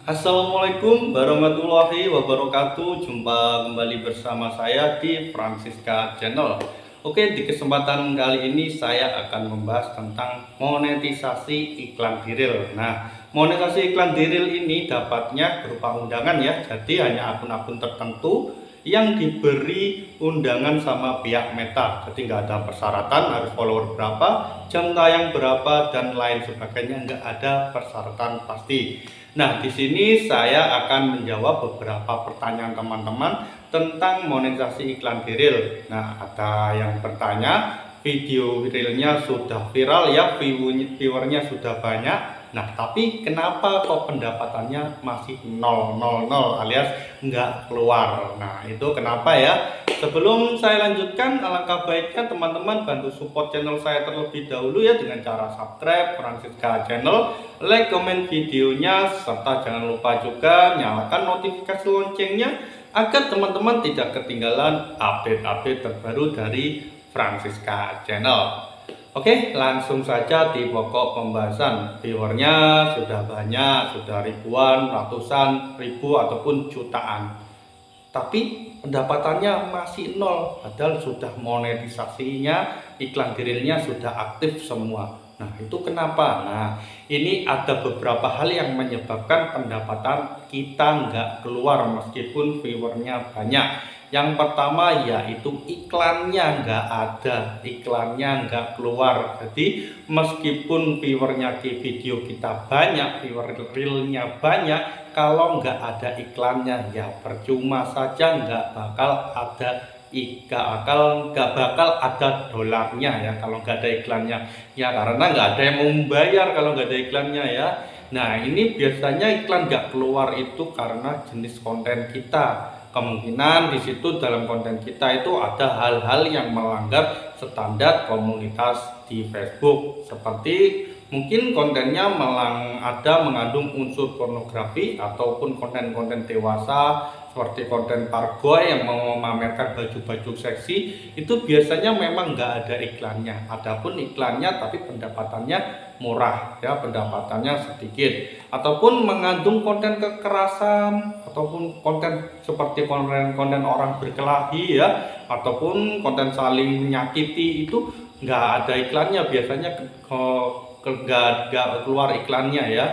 Assalamualaikum warahmatullahi wabarakatuh. Jumpa kembali bersama saya di Francisca Channel. Oke, di kesempatan kali ini saya akan membahas tentang monetisasi iklan di reel. Nah, monetisasi iklan di reel ini dapatnya berupa undangan ya. Jadi hanya akun-akun tertentu yang diberi undangan sama pihak Meta. Jadi nggak ada persyaratan harus follower berapa, jam tayang berapa, dan lain sebagainya. Nggak ada persyaratan pasti. Nah, di sini saya akan menjawab beberapa pertanyaan teman-teman tentang monetisasi iklan di reel. Nah, ada yang bertanya, video reelnya sudah viral ya, viewernya sudah banyak. Nah, tapi kenapa kok pendapatannya masih 000 alias nggak keluar? Nah, itu kenapa ya? Sebelum saya lanjutkan, alangkah baiknya teman-teman bantu support channel saya terlebih dahulu ya dengan cara subscribe Francisca Channel, like, komen videonya, serta jangan lupa juga nyalakan notifikasi loncengnya agar teman-teman tidak ketinggalan update-update terbaru dari Francisca Channel. Oke, langsung saja di pokok pembahasan. Viewernya sudah banyak, sudah ribuan, ratusan, ribu, ataupun jutaan. Tapi pendapatannya masih nol, padahal sudah monetisasinya, iklan di reelnya sudah aktif semua. Nah, itu kenapa? Nah, ini ada beberapa hal yang menyebabkan pendapatan kita nggak keluar meskipun viewernya banyak. Yang pertama yaitu iklannya nggak ada, iklannya nggak keluar. Jadi meskipun viewernya di video kita banyak, viewer realnya banyak, kalau nggak ada iklannya ya percuma saja, nggak bakal ada dolarnya ya kalau nggak ada iklannya ya, karena nggak ada yang mau membayar kalau nggak ada iklannya ya. Nah, ini biasanya iklan nggak keluar itu karena jenis konten kita. Kemungkinan di situ dalam konten kita itu ada hal-hal yang melanggar standar komunitas di Facebook, seperti mungkin kontennya mengandung unsur pornografi ataupun konten-konten dewasa seperti konten pargoy yang mau memamerkan baju-baju seksi. Itu biasanya memang nggak ada iklannya, adapun iklannya tapi pendapatannya murah ya, pendapatannya sedikit, ataupun mengandung konten kekerasan ataupun konten seperti konten orang berkelahi ya, ataupun konten saling menyakiti, itu nggak ada iklannya biasanya, nggak keluar iklannya ya.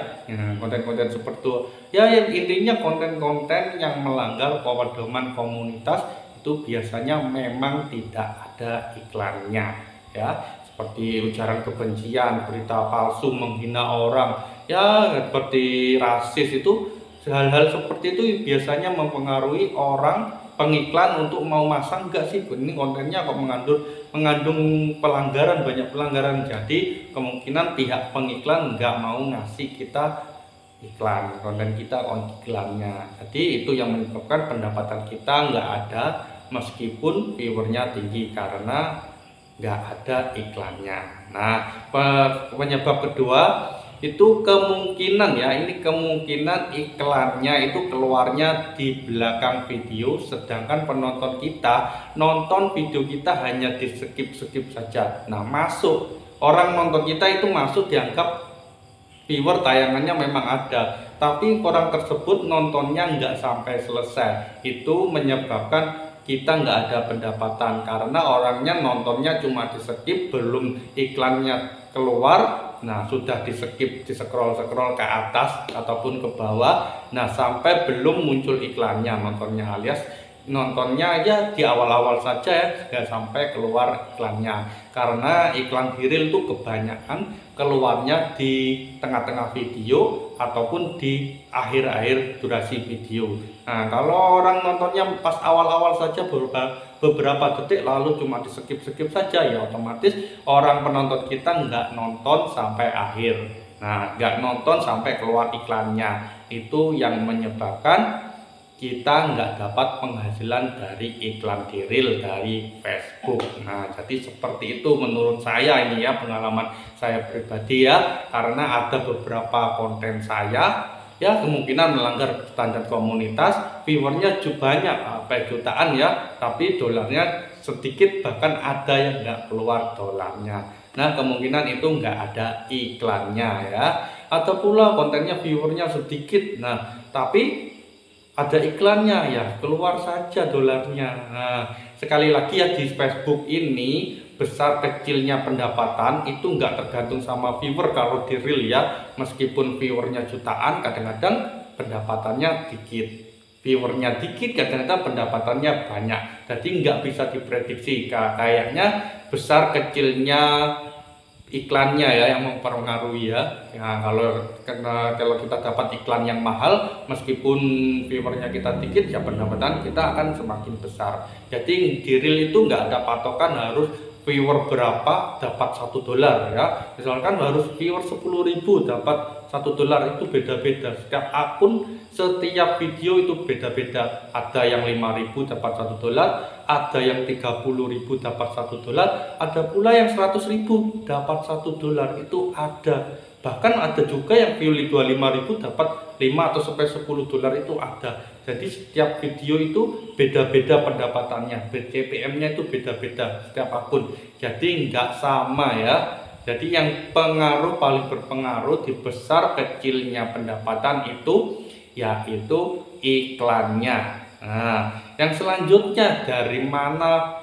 Konten-konten seperti itu ya, yang intinya konten-konten yang melanggar pedoman komunitas itu biasanya memang tidak ada iklannya ya, seperti ujaran kebencian, berita palsu, menghina orang ya, seperti rasis. Itu hal-hal seperti itu biasanya mempengaruhi orang pengiklan untuk mau masang enggak sih ini kontennya kok mengandung pelanggaran, banyak pelanggaran. Jadi kemungkinan pihak pengiklan nggak mau ngasih kita iklan, konten kita iklannya. Jadi itu yang menyebabkan pendapatan kita nggak ada meskipun viewernya tinggi karena nggak ada iklannya. Nah, penyebab kedua itu kemungkinan ya, ini kemungkinan iklannya itu keluarnya di belakang video, sedangkan penonton kita nonton video kita hanya di skip saja. Nah, masuk orang nonton kita itu masuk dianggap viewer tayangannya memang ada, tapi orang tersebut nontonnya nggak sampai selesai. Itu menyebabkan kita nggak ada pendapatan karena orangnya nontonnya cuma di skip, belum iklannya keluar. Nah, sudah di skip, di scroll ke atas ataupun ke bawah, nah sampai belum muncul iklannya, nontonnya aja di awal-awal saja ya, nggak sampai keluar iklannya, karena iklan di reel itu kebanyakan keluarnya di tengah-tengah video ataupun di akhir-akhir durasi video. Nah, kalau orang nontonnya pas awal-awal saja beberapa detik lalu cuma di skip saja ya, otomatis orang penonton kita nggak nonton sampai akhir. Nah, nggak nonton sampai keluar iklannya, itu yang menyebabkan kita nggak dapat penghasilan dari iklan di reel dari Facebook. Nah, jadi seperti itu menurut saya ini ya, pengalaman saya pribadi ya, karena ada beberapa konten saya ya kemungkinan melanggar standar komunitas, viewernya banyak sampai jutaan ya, tapi dolarnya sedikit, bahkan ada yang nggak keluar dolarnya. Nah, kemungkinan itu nggak ada iklannya ya. Ada pula kontennya viewernya sedikit, nah tapi ada iklannya, ya keluar saja dolarnya. Nah, sekali lagi ya, di Facebook ini besar kecilnya pendapatan itu nggak tergantung sama viewer. Kalau di real ya, meskipun viewernya jutaan, kadang-kadang pendapatannya dikit. Viewernya dikit, kadang-kadang pendapatannya banyak. Jadi nggak bisa diprediksi. Kayaknya besar kecilnya iklannya ya yang mempengaruhi ya. Nah, kalau kita dapat iklan yang mahal, meskipun viewernya kita dikit, ya pendapatan kita akan semakin besar. Jadi di real itu nggak ada patokan harus viewer berapa dapat $1 ya. Misalkan harus viewer 10.000 dapat $1, itu beda-beda. Setiap akun, setiap video itu beda-beda. Ada yang 5.000 dapat $1, ada yang 30.000 dapat $1, ada pula yang 100.000 dapat $1, itu ada. Bahkan ada juga yang view 25.000 dapat 5 atau sampai $10 itu ada. Jadi setiap video itu beda-beda pendapatannya, CPM-nya itu beda-beda setiap akun. Jadi nggak sama ya. Jadi yang paling berpengaruh di besar kecilnya pendapatan itu yaitu iklannya. Nah, yang selanjutnya dari mana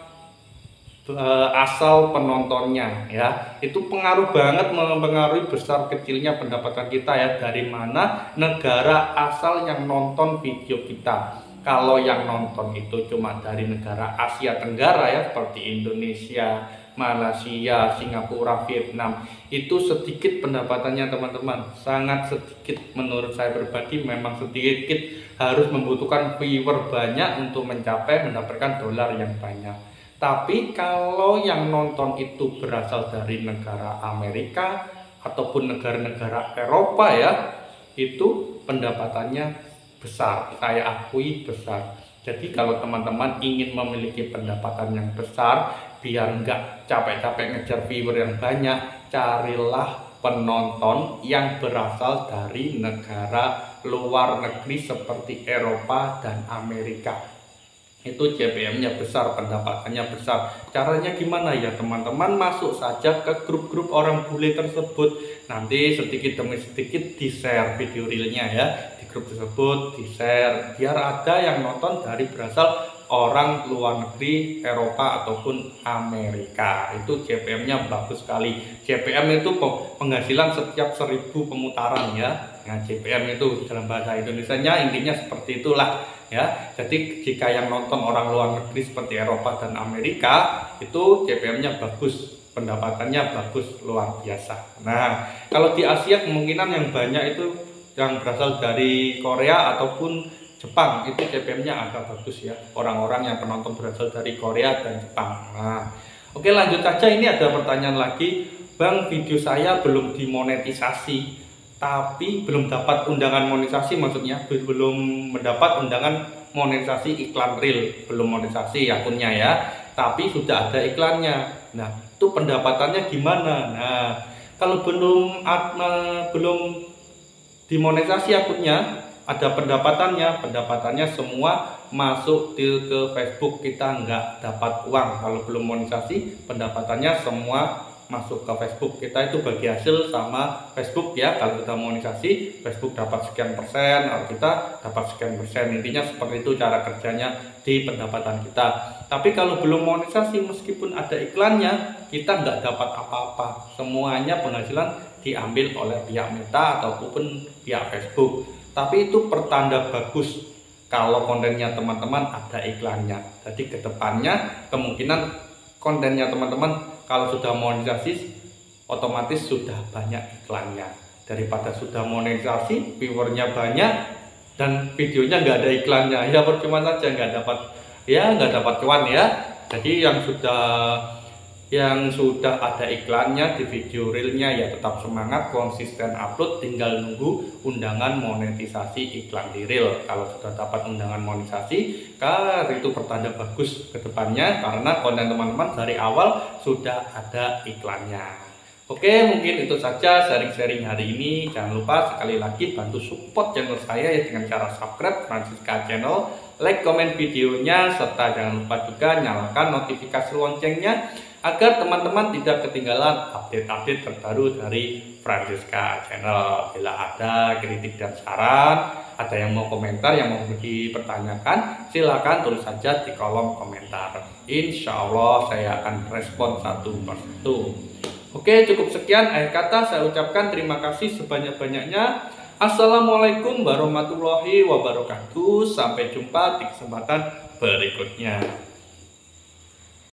asal penontonnya ya, itu pengaruh banget, mempengaruhi besar kecilnya pendapatan kita ya. Dari mana negara asal yang nonton video kita. Kalau yang nonton itu cuma dari negara Asia Tenggara ya, seperti Indonesia, Malaysia, Singapura, Vietnam, itu sedikit pendapatannya teman-teman, sangat sedikit. Menurut saya pribadi memang sedikit, harus membutuhkan viewer banyak untuk mendapatkan dolar yang banyak. Tapi kalau yang nonton itu berasal dari negara Amerika ataupun negara-negara Eropa ya, itu pendapatannya besar, saya akui besar. Jadi kalau teman-teman ingin memiliki pendapatan yang besar, biar nggak capek-capek ngejar viewer yang banyak, carilah penonton yang berasal dari negara luar negeri seperti Eropa dan Amerika. Itu CPM-nya besar, pendapatannya besar. Caranya gimana ya teman-teman? Masuk saja ke grup-grup orang bule tersebut. Nanti sedikit demi sedikit di-share video realnya ya. Di grup tersebut di-share, biar ada yang nonton dari berasal orang luar negeri, Eropa ataupun Amerika. Itu CPM-nya bagus sekali. CPM itu penghasilan setiap 1.000 pemutaran ya. Nah, CPM itu dalam bahasa Indonesianya intinya seperti itulah ya. Jadi jika yang nonton orang luar negeri seperti Eropa dan Amerika, itu CPM-nya bagus, pendapatannya bagus, luar biasa. Nah, kalau di Asia kemungkinan yang banyak itu yang berasal dari Korea ataupun Jepang, itu CPM-nya agak bagus ya. Orang-orang yang penonton berasal dari Korea dan Jepang. Nah, oke, lanjut saja. Ini ada pertanyaan lagi, Bang, video saya belum dimonetisasi, tapi belum dapat undangan monetisasi, maksudnya belum mendapat undangan monetisasi iklan real, belum monetisasi akunnya ya, tapi sudah ada iklannya. Nah, itu pendapatannya gimana? Nah, kalau belum dimonetisasi akunnya, ada pendapatannya semua masuk ke Facebook, kita nggak dapat uang. Kalau belum monetisasi, pendapatannya semua masuk ke Facebook, kita itu bagi hasil sama Facebook ya. Kalau kita monetisasi, Facebook dapat sekian persen, atau kita dapat sekian persen. Intinya seperti itu cara kerjanya di pendapatan kita. Tapi kalau belum monetisasi, meskipun ada iklannya, kita nggak dapat apa-apa. Semuanya penghasilan diambil oleh pihak Meta ataupun pihak Facebook. Tapi itu pertanda bagus kalau kontennya teman-teman ada iklannya. Jadi kedepannya kemungkinan kontennya teman-teman kalau sudah monetisasi otomatis sudah banyak iklannya. Daripada sudah monetisasi viewernya banyak dan videonya nggak ada iklannya, ya percuma saja, nggak dapat cuan ya. Jadi yang sudah ada iklannya di video realnya ya tetap semangat, konsisten upload, tinggal nunggu undangan monetisasi iklan di real. Kalau sudah dapat undangan monetisasi, itu pertanda bagus ke depannya, karena konten teman-teman dari awal sudah ada iklannya. Oke, mungkin itu saja sharing-sharing hari ini. Jangan lupa sekali lagi bantu support channel saya ya dengan cara subscribe Francisca Channel, like, komen videonya, serta jangan lupa juga nyalakan notifikasi loncengnya agar teman-teman tidak ketinggalan update-update terbaru dari Francisca Channel. Bila ada kritik dan saran, ada yang mau komentar, yang mau dipertanyakan, silakan tulis saja di kolom komentar. Insya Allah saya akan respon satu persatu. Oke, cukup sekian akhir kata saya ucapkan terima kasih sebanyak-banyaknya. Assalamualaikum warahmatullahi wabarakatuh. Sampai jumpa di kesempatan berikutnya.